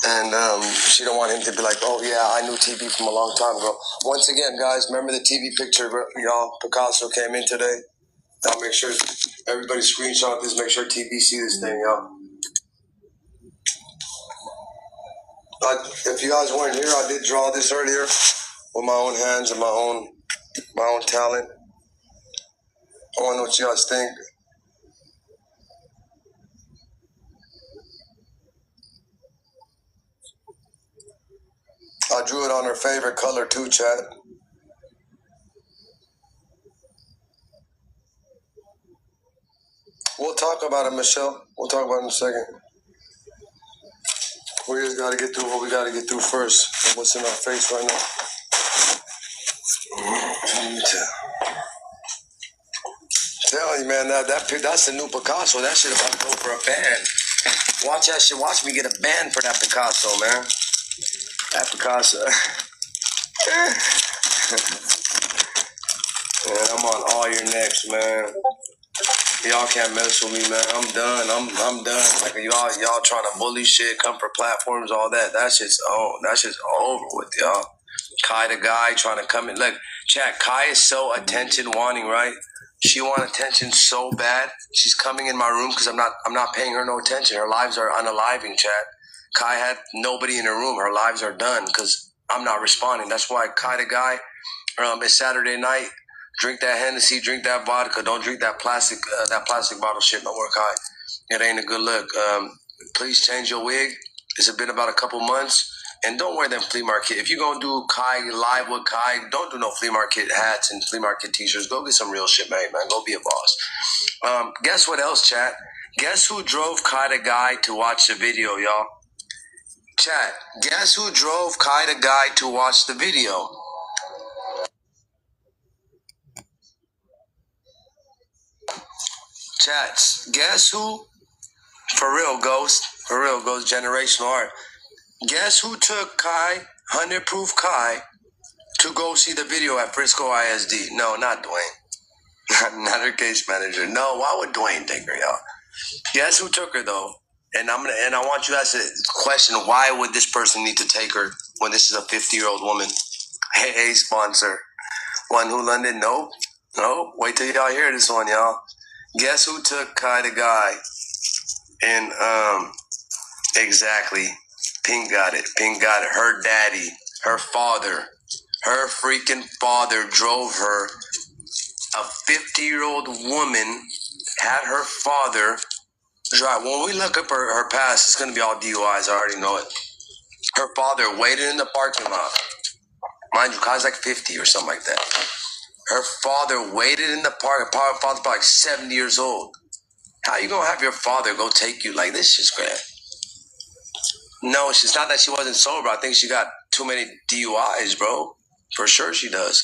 And she don't want him to be like, oh yeah, I knew TB from a long time ago. Once again, guys, remember the TB picture, y'all? Picasso came in today. Y'all make sure everybody screenshot this. Make sure TB see this thing, y'all. If you guys weren't here, I did draw this earlier with my own hands and my own talent. I want to know what you guys think. I drew it on her favorite color too, chat. We'll talk about it, Michelle. We'll talk about it in a second. We just got to get through what we got to get through first. What's in our face right now? Tell you, man, that's the new Picasso. That shit about to go for a ban. Watch that shit. Watch me get a ban for that Picasso, man. That Picasso. Man, I'm on all your necks, man. Y'all can't mess with me, man. I'm done. I'm done. Like y'all trying to bully shit, come for platforms, all that. That shit's over with, y'all. Kai the guy trying to come in. Look, chat, Kai is so attention wanting, right? She want attention so bad. She's coming in my room because I'm not paying her no attention. Her lives are unaliving, chat. Kai had nobody in her room. Her lives are done because I'm not responding. That's why Kai the guy, it's Saturday night. Drink that Hennessy, drink that vodka. Don't drink that plastic bottle shit no more, Kai. It ain't a good look. Please change your wig. It's been about a couple months. And don't wear them flea market. If you're going to do Kai live with Kai, don't do no flea market hats and flea market t-shirts. Go get some real shit made, man. Go be a boss. Guess what else, chat? Guess who drove Kai the guy to watch the video, y'all? Chat, guess who drove Kai the guy to watch the video? Chats, guess who? For real, Ghost, generational art. Guess who took Kai, 100 Proof Kai, to go see the video at Frisco ISD? No, not Dwayne. Not her case manager. No, why would Dwayne take her, y'all? Guess who took her, though? And I want you guys to question, why would this person need to take her when this is a 50-year-old woman? Hey, sponsor. One who London? Nope. Wait till y'all hear this one, y'all. Guess who took Kai the guy? And exactly. Pink got it. Her daddy, her father, her freaking father drove her. A 50-year-old woman had her father drive. When we look up her past, it's going to be all DUIs. I already know it. Her father waited in the parking lot. Mind you, Kai's like 50 or something like that. Her father waited in the park. Her father's probably like 70 years old. How you gonna have your father go take you like this? Shit's great. No, it's not that she wasn't sober. I think she got too many DUIs, bro. For sure she does.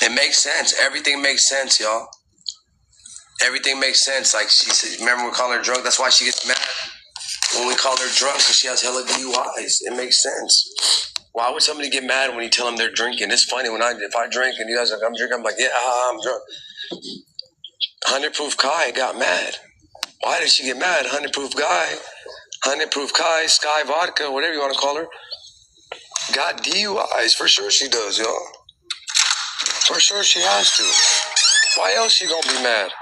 It makes sense. Everything makes sense, y'all. Everything makes sense. Like she said, remember we call her drunk? That's why she gets mad when we call her drunk, because she has hella DUIs. It makes sense. Why would somebody get mad when you tell them they're drinking? It's funny if I drink and you guys are like, I'm drinking, I'm like, yeah, I'm drunk. 100 Proof Kai got mad. Why did she get mad? 100 Proof Guy, 100 Proof Kai, Sky Vodka, whatever you want to call her, got DUIs. For sure she does, y'all. For sure she has to. Why else she gonna be mad?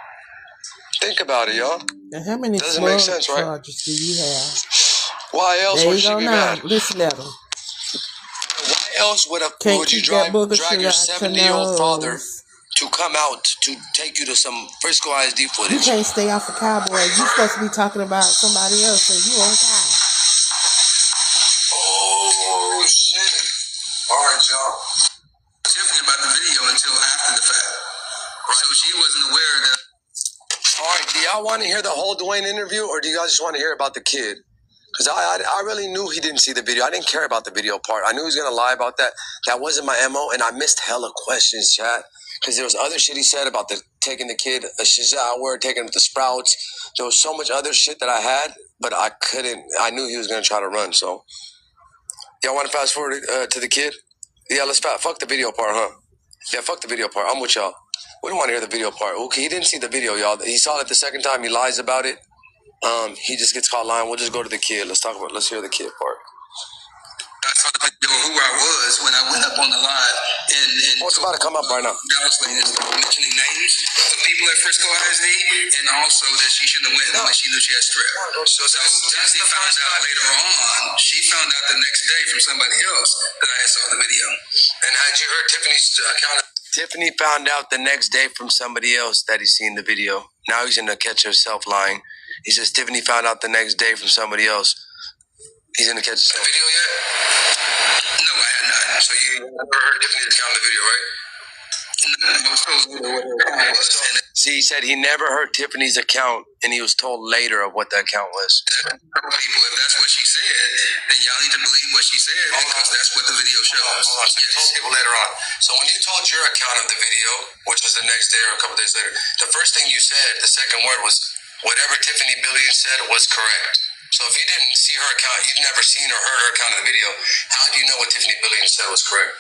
Think about it, y'all. And how many doesn't make sense, right? charges do you have? Why else would she be mad? Listen at them. Why else would you drag your 70-year-old father to come out to take you to some Frisco ISD footage? You can't stay off of Cowboy. You're supposed to be talking about somebody else, and you on Cow. Oh, shit. All right, y'all. Tiffany about the video until after the fact. So she wasn't aware that. All right, do y'all want to hear the whole Dwayne interview, or do you guys just want to hear about the kid? Because I really knew he didn't see the video. I didn't care about the video part. I knew he was going to lie about that. That wasn't my MO, and I missed hella questions, chat. Because there was other shit he said about taking the kid a shower, taking him to Sprouts. There was so much other shit that I had, but I couldn't. I knew he was going to try to run, so. Y'all want to fast forward to the kid? Yeah, let's fuck the video part, huh? Yeah, fuck the video part. I'm with y'all. We don't want to hear the video part. Okay, he didn't see the video, y'all. He saw it the second time. He lies about it. He just gets caught lying. We'll just go to the kid. Let's hear the kid part. saw the video of who I was when I went up on the live and What's about to come up right now? Dallas lady mentioning names of people at Frisco ISD, and also that she shouldn't have went when she knew she had strep. So Tiffany found out later on. She found out the next day from somebody else that I had saw the video. And had you heard Tiffany's account? Tiffany found out the next day from somebody else that he's seen the video. Now he's gonna catch herself lying. He says Tiffany found out the next day from somebody else. He's gonna catch himself. Video yet? No, I had not. So you never heard Tiffany's account of the video, right? No, I was told what her account was. See, he said he never heard Tiffany's account, and he was told later of what the account was. People, if that's what she said, then y'all need to believe what she said because that's what the video shows. Hold on. So you told people later on. So when you told your account of the video, which was the next day or a couple days later, the first thing you said, the second word was, whatever Tiffany Billion said was correct. So if you didn't see her account, you've never seen or heard her account of the video, how do you know what Tiffany Billion said was correct?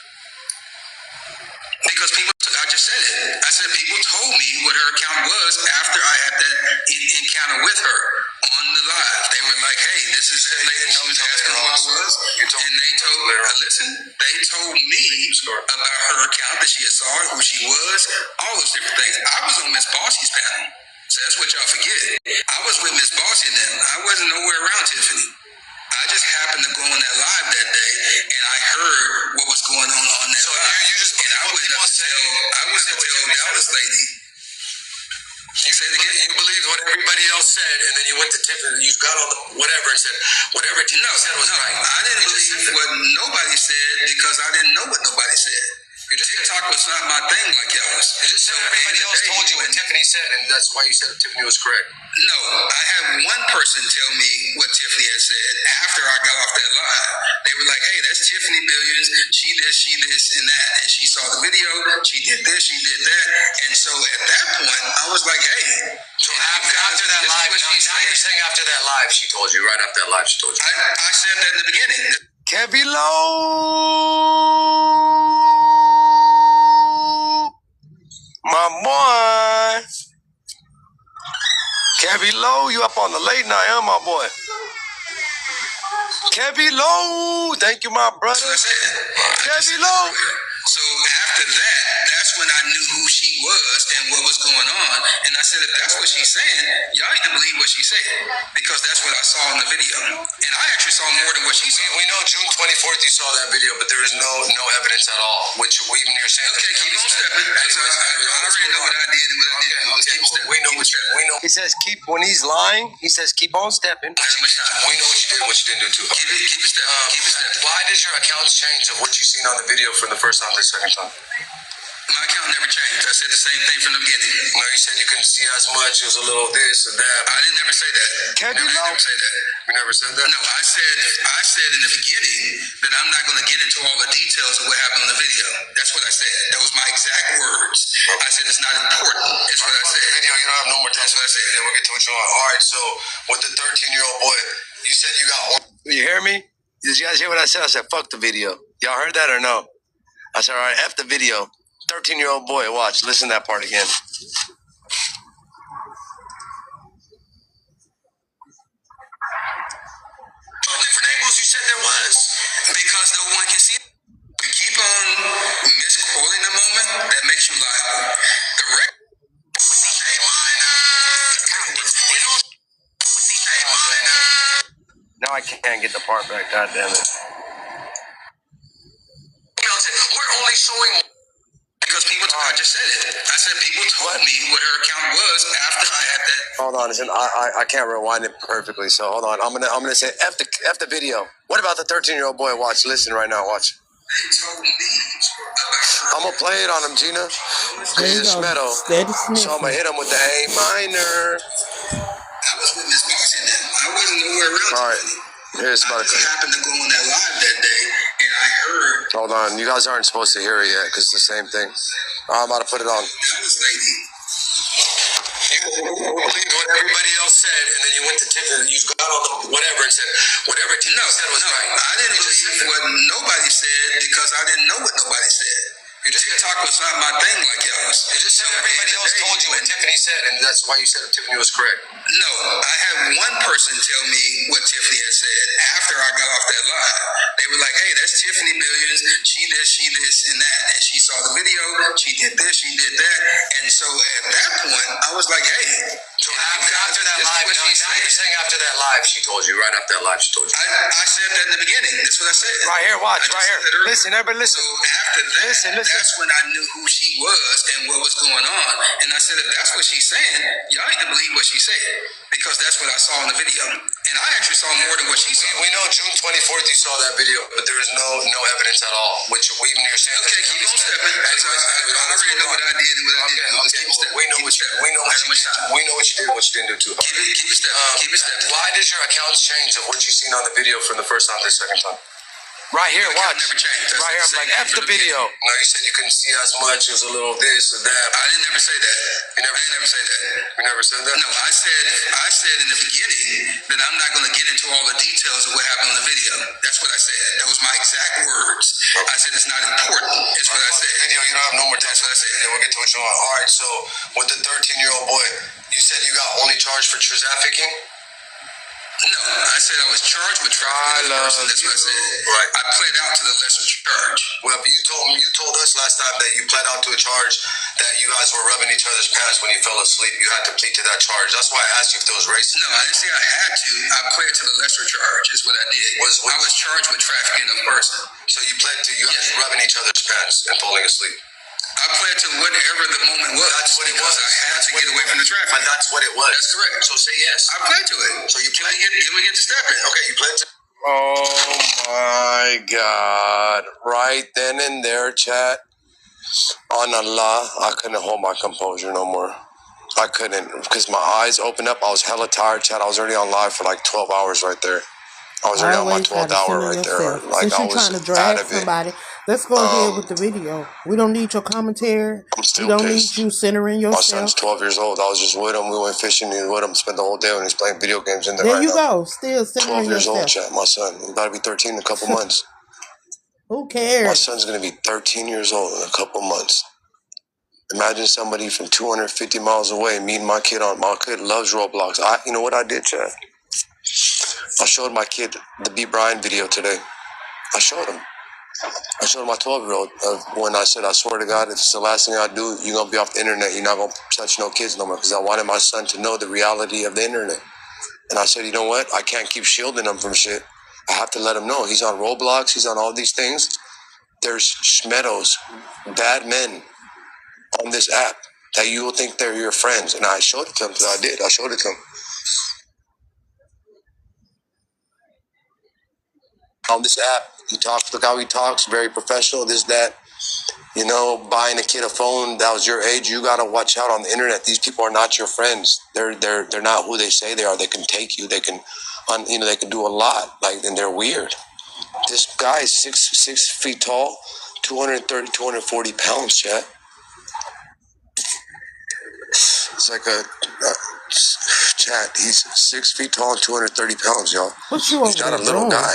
Because people, I just said it. I said people told me what her account was after I had that encounter with her on the live. They were like, hey, this is that lady. She was asking who I was. And they told her, listen, they told me about her account, that she had saw her, who she was, all those different things. I was on Miss Bossy's panel. So that's what y'all forget. I was with Miss Bossy and them. I wasn't nowhere around Tiffany. I just happened to go on that live that day, and I heard what was going on that live. And I went up to tell Dallas lady. You say it again. You believed what everybody else said, and then you went to Tiffany. You got on the whatever and said whatever Tiffany said was right. I didn't believe what nobody said because I didn't know what nobody said. TikTok was not my thing like y'all. You just said everybody else told you what Tiffany said, and that's why you said Tiffany was correct. No, I had one person tell me what Tiffany had said after I got off that live. They were like, hey, that's Tiffany Billions. She this, and that. And she saw the video. She did this, she did that. And so at that point, I was like, hey. So after that live, now you're saying after that live, she told you, right after that live, she told you. I said that in the beginning. Kevin Lowe. My boy. Kevin Lowe, you up on the late night, huh, my boy? Kevin Lowe. Thank you, my brother. Kevin Lowe. So after that, that's when I knew who she was and what was going on. And I said, if that's what she's saying, y'all need to believe what she said. Because that's what I saw in the video. And I actually saw more than what she saw. We know June 24th you saw that video, but there is no evidence at all. Which even you're saying. Okay, keep on stepping. I already know what I did and what I didn't. Keep on stepping. We know what you. He says when he's lying, he says keep on stepping. We know what you did and what you didn't do too. Keep it stepping. Keep it stepping. Why does your account change of what you seen on the video from the first time to the second time? My account never changed. I said the same thing from the beginning. No, you said you couldn't see as much. It was a little this and that. I didn't never say that. Kevin Lowe? Never say that. You never said that? No, I said in the beginning that I'm not going to get into all the details of what happened on the video. That's what I said. That was my exact words. I said it's not important. That's what I said. The video, you don't have no more time. That's what I said. Then we'll get to what you want. All right, so with the 13-year-old boy, you said you got one. You hear me? Did you guys hear what I said? I said, fuck the video. Y'all heard that or no? I said, all right, F the video. 13-year-old boy, watch. Listen to that part again. Different angles you said there was. Because no one can see it. You keep on misquoting the moment, that makes you liable. The record. Now I can't get the part back. God damn it. We're only showing. Because people, I just said it. I said people told me what her account was after I had that. Hold on, I can't rewind it perfectly. So hold on, I'm gonna say F the video. What about the 13-year-old boy? Watch, listen right now. Watch. They told me I'm gonna play it on him, Gina. He's a Schmedo. So I'm gonna hit him with the A minor. I was with Miss Bossy then. I wasn't nowhere around. All right, here's about I happened to go on that live that day, and I heard. Hold on, you guys aren't supposed to hear it yet because it's the same thing. I'm about to put it on. Dallas lady. You believed what everybody else said, and then you went to Tiffany. You got on the whatever and said whatever Tiffany said was right. I didn't believe what nobody said because I didn't know what nobody said. TikTok was not my thing like y'all's. You just said everybody else told you what Tiffany said, and that's why you said Tiffany was correct. No, I had one person tell me what Tiffany had said after I got off that live. They were like, hey, that's she this, and that. And she saw the video, she did this, she did that. And so at that point, I was like, hey. So after that live, now you're saying after that live, she told you, right after that live, she told you. I said that in the beginning. That's what I said. Right here, watch, right here. Listen, everybody listen. So after that, that's when I knew who she was and what was going on. And I said, if that's what she's saying, y'all need to believe what she said. Because that's what I saw in the video. And I actually saw more than what she saw. We know June 24th you saw that video, but there is no evidence at all. Which even you're saying. Okay, keep on stepping. I already know what I did and what I didn't do. Keep stepping. We know what you did, what you didn't do too. Keep it stepping. Keep it stepping. Why did your accounts change of what you seen on the video from the first time to the second time? Right here, watch. Never changed. Right here, I'm like, F the video. No, you said you couldn't see as much as a little this or that. I didn't never say that. I didn't never say that. You never said that? No, I said in the beginning that I'm not going to get into all the details of what happened on the video. That's what I said. That was my exact words. I said it's not important. It's what I said. Video, you don't have no more time. That's what I said. We'll get to what you want. All right, so with the 13-year-old boy, you said you got only charged for trafficking? No, I said I was charged with trafficking. That's what I said. Right. I pled out to the lesser charge. Well, but you told us last time that you pled out to a charge that you guys were rubbing each other's pants when you fell asleep. You had to plead to that charge. That's why I asked you if there was racist. No, I didn't say I had to. I pled to the lesser charge is what I did. I was charged with trafficking a person. So you pled to you guys rubbing each other's pants and falling asleep. I pled to whatever the moment was. That's what it was. I had to get away from the traffic. But that's what it was. That's correct. So say yes. I pled to it. So you pled. Can we get to stepping? Okay, you pled to. Oh my God! Right then and there, chat. On Allah, I couldn't hold my composure no more. I couldn't because my eyes opened up. I was hella tired, chat. I was already on live for like 12 hours right there. I was already on my 12th hour right there. Like Since I you're was trying to drag out of it. somebody, let's go ahead with the video. We don't need your commentary. We don't need you centering My yourself. son's 12 years old. I was just with him. We went fishing. He was with him. Spent the whole day when he's playing video games in there. There right you now. go. Still 12 centering years yourself. old, chat. My son. He's about to be 13 in a couple months. Who My cares? son's going to be 13 years old in a couple months. Imagine somebody from 250 miles away meeting my kid on. My kid loves Roblox. You know what I did, chat? I showed my kid the B. Brian video today. I showed him. I showed my 12-year-old when I said, I swear to God, if it's the last thing I do, you're going to be off the internet. You're not going to touch no kids no more because I wanted my son to know the reality of the internet. And I said, you know what? I can't keep shielding him from shit. I have to let him know. He's on Roblox. He's on all these things. There's schmeados, bad men on this app that you will think they're your friends. And I showed it to him. So I did. I showed it to him. On this app, he talks, look how he talks, very professional, this, that. You know, buying a kid a phone that was your age, you gotta watch out on the internet. These people are not your friends. They're not who they say they are. They can take you. They can, they can do a lot. Like, and they're weird. This guy is 6 feet tall, 230, 240 pounds, chat. It's like a chat. He's 6 feet tall and 230 pounds, y'all. What you He's not a little doing? guy.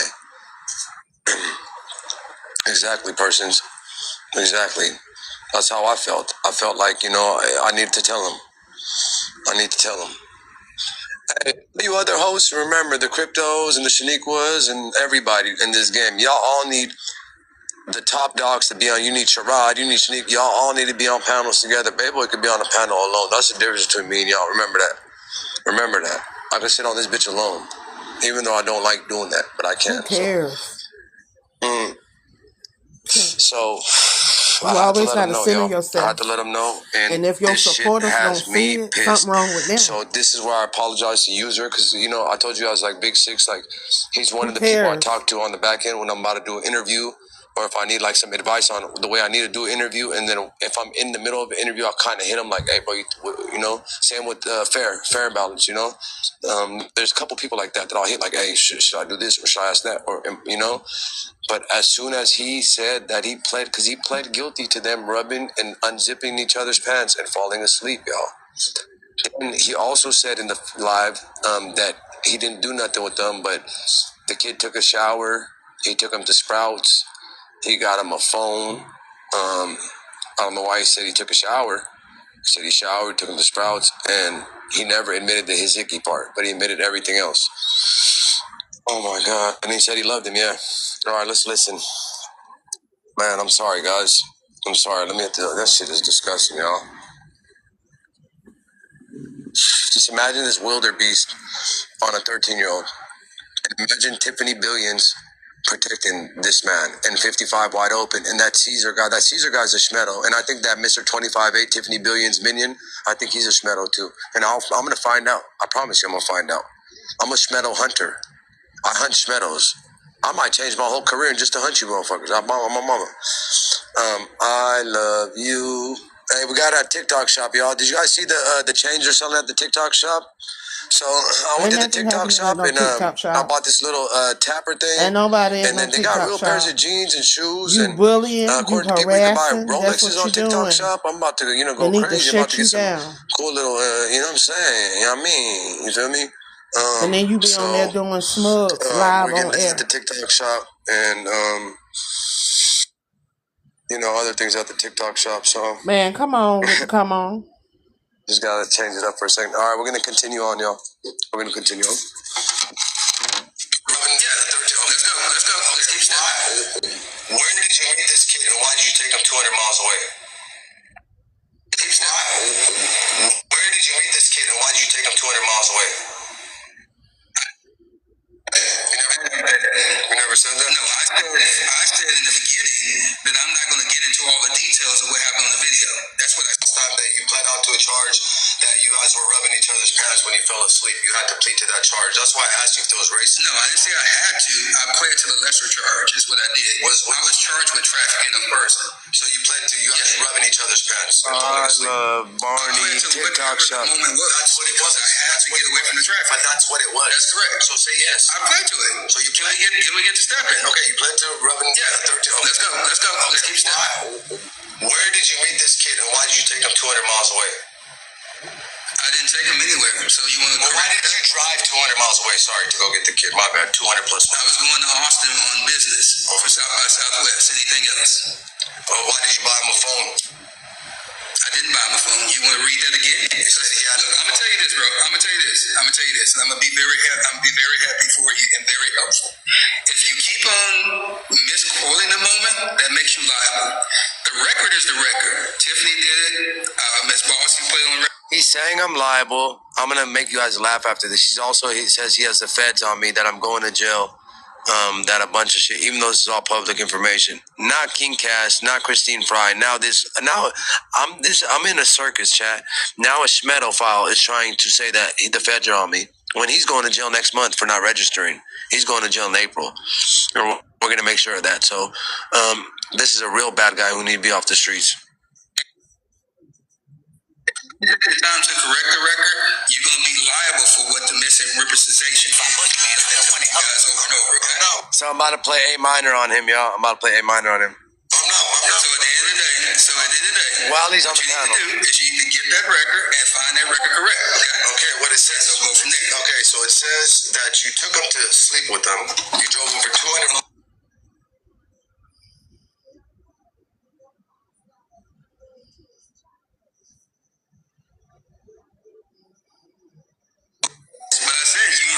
Exactly, persons. Exactly. That's how I felt. I felt like, I needed to tell him. I need to tell him. Hey, you other hosts, remember the Cryptos and the Shaniquas and everybody in this game. Y'all all need the top dogs to be on. You need Sharad, you need Shanique. Y'all all need to be on panels together. Bayboy could be on a panel alone. That's the difference between me and y'all. Remember that. Remember that. I can sit on this bitch alone. Even though I don't like doing that, but I can. Who cares? So You always got to center I yourself. had to let them know. And if your this shit supporters don't has see me it, pissed. something wrong with them. So this is where I apologize to user because I told you I was like Big Six. Like he's one of the people I cares? talk to on the back end when I'm about to do an interview. Or if I need like some advice on the way I need to do an interview, and then if I'm in the middle of an interview, I'll kind of hit him like, "Hey, bro, same with fair and balance, There's a couple people like that I'll hit like, "Hey, should I do this or should I ask that?" Or But as soon as he said that he pled guilty to them rubbing and unzipping each other's pants and falling asleep, y'all. And he also said in the live that he didn't do nothing with them, but the kid took a shower. He took him to Sprouts. He got him a phone. I don't know why he said he took a shower. He said he showered, took him to Sprouts, and he never admitted the his hickey part, but he admitted everything else. Oh my God. And he said he loved him, yeah. All right, let's listen. Man, I'm sorry, guys. I'm sorry. Let me get that shit is disgusting, y'all. Just imagine this wildebeest on a 13-year-old. Imagine Tiffany Billions protecting this man and 55 wide open, and that Caesar guy's a schmedo, and I think that Mr. 25-8 Tiffany Billions minion, I think he's a schmedo too, and I'm gonna find out. I promise you, I'm gonna find out. I'm a schmedo hunter. I hunt schmedos. I might change my whole career just to hunt you motherfuckers. I'm my mama. I love you. Hey, we got our TikTok shop, y'all. Did you guys see the change or something at the TikTok shop? So I went to the TikTok shop and I bought this little tapper thing. And nobody and then no they got TikTok real shop. pairs of jeans and shoes. You and bullying, according you to people, you can buy harassing. Rolexes on TikTok doing. shop. I'm about to, go they need crazy. To I'm about to get you some down. cool little, you know what I'm saying? You know what I mean? You feel me? And then you be on there doing smugs live we're getting on air. at the TikTok shop and other things at the TikTok shop. So man, come on, come on. Just gotta change it up for a second. All right, we're gonna continue on, y'all. We're gonna continue on. Let's go. Let's keep stepping. Where did you meet this kid and why did you take him 200 miles away? Keep stepping. Where did you meet this kid and why did you take him 200 miles away? You never said that? No, I said in the beginning that I'm not going to get into all the details of what happened on the video. That's what I thought, that you pled out to a charge that you guys were rubbing each other's pants when you fell asleep. You had to plead to that charge. That's why I asked you if there was racist. No, I didn't say I had to. I pled to the lesser charge is what I did. I was charged with trafficking a person. So you pled to you guys rubbing each other's pants. I love Barney TikTok shop. That's what it was. I had to get away from the traffic. But that's what it was. That's correct. So say yes. I pled to it. So you pled. Can we get to stepping? Okay, you pled to rubbing. Yeah. 13. Let's go. Let's keep stepping. Where did you meet this kid and why did you take him 200 miles away? I didn't take him anywhere. So you want to? Well, why did you drive 200 miles away? Sorry, to go get the kid. My bad. 200 plus. I was going to Austin on business for South by Southwest. Anything else? Well, why did you buy him a phone? I didn't buy him a phone. You want to read that again? Look, I'm gonna tell you this, bro. I'm gonna tell you this, and I'm gonna be very happy for you and very helpful. If you keep on misquoting the moment, that makes you liable. The record is the record. Tiffany did it. Miss Boss, you played on record. He's saying I'm liable. I'm gonna make you guys laugh after this. He says he has the feds on me, that I'm going to jail. That a bunch of shit, even though this is all public information. Not King Cass, not Christine Fry. I'm in a circus, chat. Now a schmedophile is trying to say that the feds are on me when he's going to jail next month for not registering. He's going to jail in April. We're going to make sure of that. So, this is a real bad guy who need to be off the streets. Time to correct the record, you're going to be liable for what the misrepresentation is. So I'm about to play A minor on him, y'all. I'm about to play A minor on him. So at the end of the day, while he's on the panel, is you need to get that record and find that record correct. Okay, what it says. So go from there. Okay, so it says that you took him to sleep with them. You drove him for 200 miles.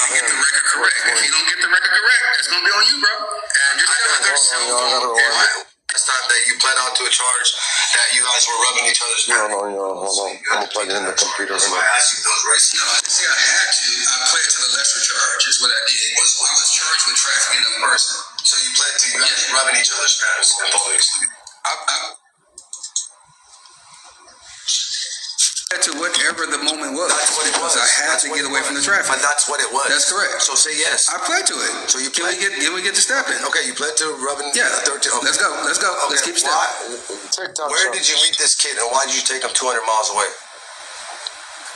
Get the record correct. If you don't get the record correct, it's gonna be on you, bro. And just tell their cell phone. It's not that you pled out to a charge that you guys were rubbing each other's pants. No, hold on. I'm gonna plug it in the computer. So I asked you if those racist. No, I didn't say I had to. I pled to the lesser charge. Is what I did. I was charged with trafficking a person. So you pled to you guys rubbing each other's pants in public. To whatever the moment was. That's what it was. I had to get away from the traffic. But that's what it was. That's correct. So say yes. I pled to it. So you can we get to stepping? Okay, you pled to rubbing. Yeah. 13. Okay. Let's go. Okay. Let's keep stepping. Where did you meet this kid and why did you take him 200 miles away?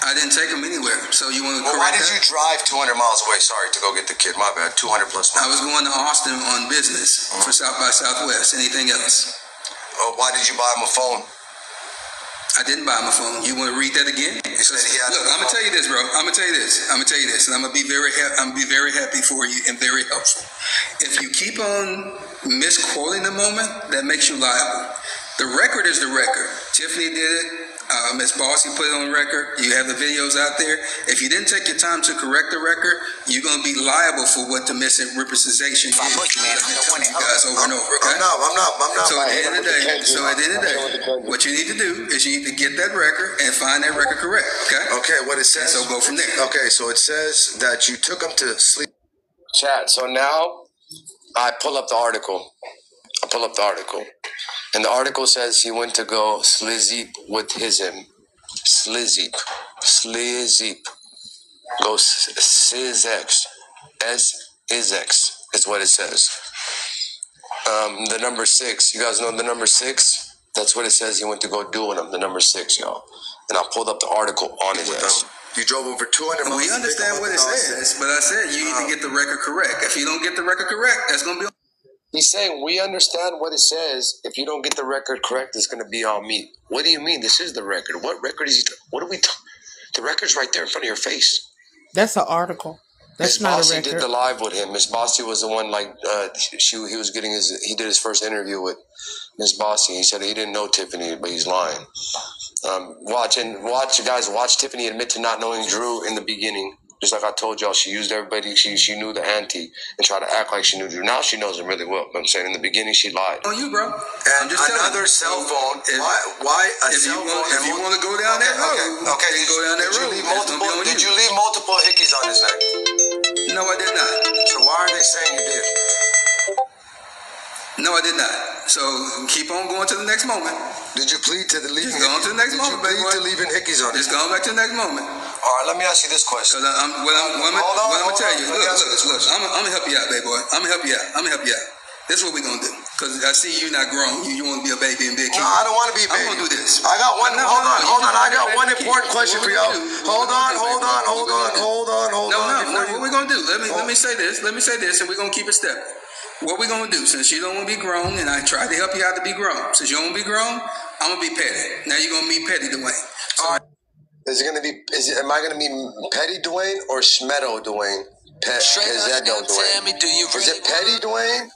I didn't take him anywhere. So you want to correct why did you drive 200 miles away? Sorry, to go get the kid. My bad. 200 plus miles. I was going to Austin on business for South by Southwest. Anything else? Why did you buy him a phone? I didn't buy him a phone. You want to read that again? Look, I'm gonna tell you this, bro. I'm gonna tell you this, and I'm gonna be very happy for you and very helpful. If you keep on misquoting the moment, that makes you liable. The record is the record. Tiffany did it. Ms. Bossy put it on record. You have the videos out there. If you didn't take your time to correct the record, you're going to be liable for what the misrepresentation is. I'm telling you guys over and over, okay? I'm not. So at the end of the day, what you need to do is you need to get that record and find that record correct, okay? Okay, what it says. So go from there. Okay, so it says that you took him to sleep. Chat. So now I pull up the article. And the article says he went to go slizzeep with him. Slizzeep. Go SIZX. SIZX is what it says. The number 6. You guys know the number 6? That's what it says he went to go do with him. The number 6, y'all. And I pulled up the article on his ass. You drove over 200 miles. We understand what it says, but I said you need to get the record correct. If you don't get the record correct, that's going to be. He's saying, we understand what it says. If you don't get the record correct, it's going to be on me. What do you mean? This is the record. What record is he? What are we talking? The record's right there in front of your face. That's an article. That's not a record. Miss Bossy did the live with him. Miss Bossy was the one, like, he was getting he did his first interview with Miss Bossy. He said he didn't know Tiffany, but he's lying. Watch, guys, watch Tiffany admit to not knowing Drew in the beginning. Just like I told y'all, she used everybody. She knew the auntie and tried to act like she knew Drew. Now she knows him really well. But I'm saying in the beginning she lied. On you, bro. And another cell phone. Why a cell phone? If you want to go down that road, okay, then go down that road. Did you leave multiple hickeys on his neck? No, I did not. So why are they saying you did? No, I did not. So keep on going to the next moment. Did you plead to the leaving? Just go on to the next moment, baby. To leaving hickeys on. Just go back to the next moment. All right, let me ask you this question. What I'm gonna tell you. Look. I'm gonna help you out, baby boy. I'm gonna help you out. This is what we're gonna do. Because I see you not grown. You want to be a baby and be a kid. No, I don't want to be a baby. I'm gonna do this. I got one. Hold on. I got one important question for y'all. Hold on. No. What we gonna do? Let me say this, and we're gonna keep it stepping. What we gonna do? Since you don't want to be grown, and I tried to help you out to be grown. Since you don't want to be grown, I'm gonna be petty. Now you're gonna meet Petty Dwayne. All right. Am I gonna be Petty Dwayne or Schmedo Dwayne? Pezzedo Dwayne. Is it Petty Dwayne?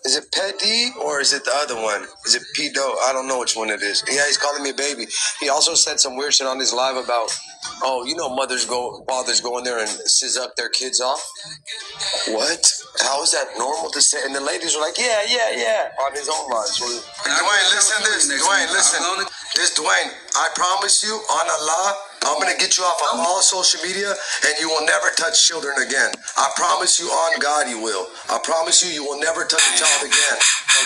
Is it Petty or is it the other one? Is it Pedo? I don't know which one it is. Yeah, he's calling me a baby. He also said some weird shit on his live about, fathers go in there and sizz up their kids off. What? How is that normal to say? And the ladies were like, yeah, on his own live. So, Dwayne, listen to this. Dwayne, listen. This Dwayne, I promise you, on Allah, I'm going to get you off of all social media and you will never touch children again. I promise you on God you will. I promise you will never touch a child again.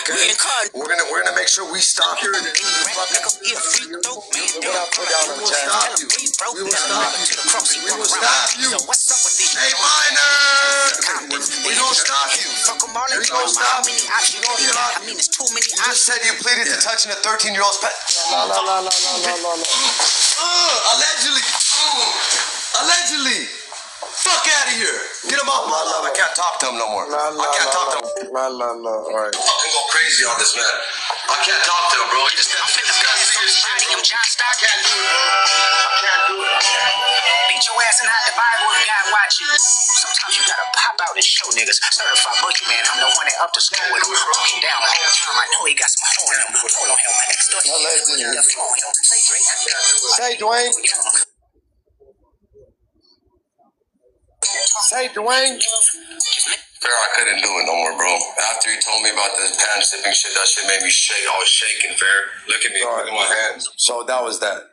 Okay? We're gonna make sure we stop you. We will stop you. Hey, minor! We don't stop you. We don't stop you. You just said you pleaded to touching a 13-year-old's pet. Allegedly. Fuck out of here. Get him off my live. I can't talk to him no more. I can't talk to him. All right. Fucking go crazy on this man. I can't talk to him, bro. He just said I can't do it. Beat your ass and hide the Bible if God watching. Sometimes you gotta pop out and show niggas. Certified boogeyman, I'm the one that up to school with him. Walking down the whole time, I know he got some horn on him. Hold on him, my next door. Say, Dwayne. Say, Dwayne. Fair, I couldn't do it no more, bro. After he told me about the pan sipping shit, that shit made me shake. I was shaking, Fair. Look at me. Look at my hands. So that was that.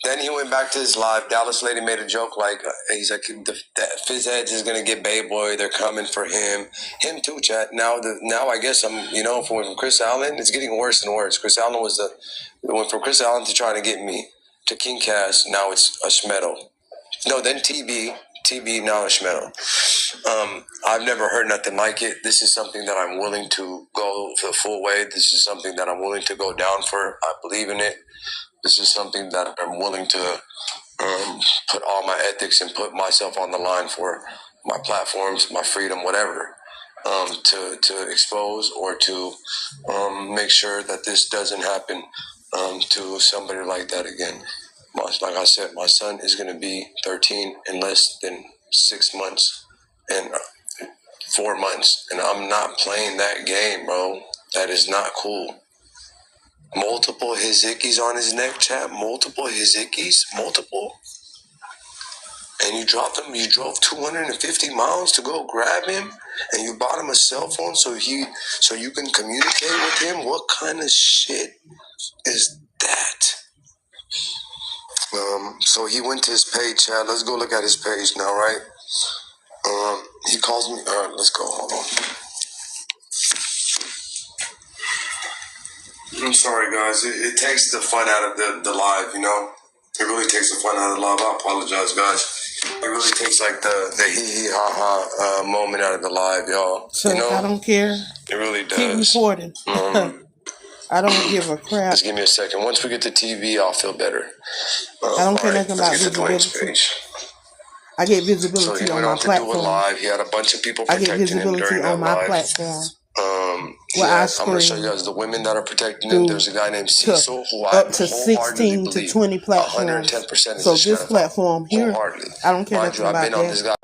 Then he went back to his live. Dallas lady made a joke like, he's like, the Fizz Heads is going to get Bay Boy. They're coming for him. Him too, chat. Now I guess from Chris Allen, it's getting worse and worse. Chris Allen went from Chris Allen to trying to get me to King Cass. Now it's a Schmedo. No, then TB, now a Schmedo. I've never heard nothing like it. This is something that I'm willing to go the full way. This is something that I'm willing to go down for. I believe in it. This is something that I'm willing to put all my ethics and put myself on the line for my platforms, my freedom, whatever, to expose or to make sure that this doesn't happen to somebody like that again. Like I said, my son is going to be 13 in less than 6 months and 4 months, and I'm not playing that game, bro. That is not cool. Multiple hizikis on his neck, chat. Multiple hizikis. Multiple. And you dropped him. You drove 250 miles to go grab him, and you bought him a cell phone so you can communicate with him. What kind of shit is that? So he went to his page, chat. Let's go look at his page now, right? He calls me. All right, let's go. Hold on. I'm sorry, guys. It takes the fun out of the live, you know? It really takes the fun out of the live. I apologize, guys. It really takes like the hee hee ha ha moment out of the live, y'all. So you know? I don't care. It really does. Keep recording. I don't give a crap. Just give me a second. Once we get to TV, I'll feel better. I don't care nothing about visibility. I get visibility on my platform. Live. He had a bunch of people I get protecting him visibility during on that my live. platform. I'm going to show you guys the women that are protecting him. There's a guy named Cecil who I up to 16 to 20 platforms. 110% So this platform here, I don't care nothing about I've been on that. this guy